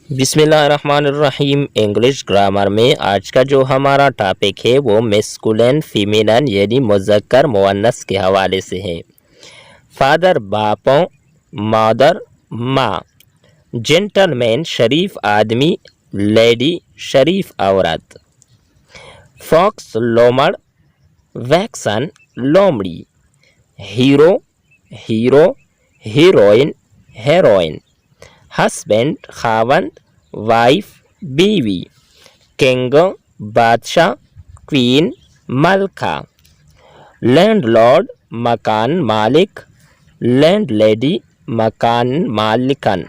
بسم اللہ الرحمن الرحیم۔ انگلش گرامر میں آج کا جو ہمارا ٹاپک ہے وہ میسکولین فیمینن یعنی مذکر مؤنث کے حوالے سے ہے۔ فادر باپوں، مادر ماں، جینٹل مین شریف آدمی، لیڈی شریف عورت، فاکس لومڑ، ویکسن لومڑی، hero hero, heroine heroine, husband خاوند، وائف بیوی، کنگ بادشاہ، کوئین ملکہ، لینڈ لارڈ مکان مالک، لینڈ لیڈی مکان مالکن،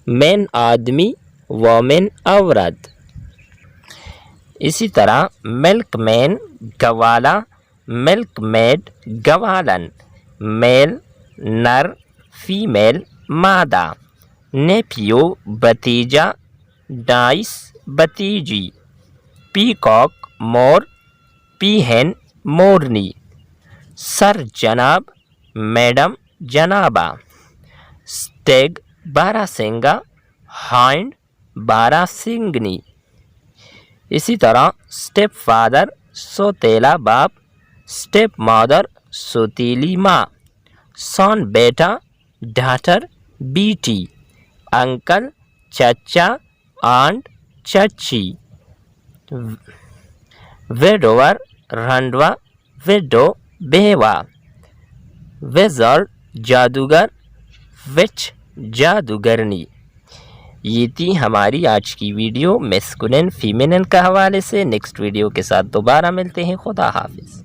مین آدمی، وومن عورت۔ اسی طرح ملک مین گوالا، ملک میڈ گوالن، میل نر، فیمیل مادہ، نیپیو بھتیجا، نائس بھتیجی، پیکاک مور، پیہن مورنی، سر جناب، میڈم جنابہ، اسٹیگ باراسنگا، ہائنڈ باراسنگنی۔ اسی طرح اسٹیپ فادر سوتیلا باپ، اسٹیپ مادر سوتیلی ماں، سون بیٹا، ڈاٹر بیٹی، انکل چچا، آنٹ چچی، ویڈوور رنڈوا، ویڈو بیوہ، ویزارڈ جادوگر، وچ جادوگرنی۔ یہ تھی ہماری آج کی ویڈیو میسکولین فیمینن کا حوالے سے۔ نیکسٹ ویڈیو کے ساتھ دوبارہ ملتے ہیں۔ خدا حافظ۔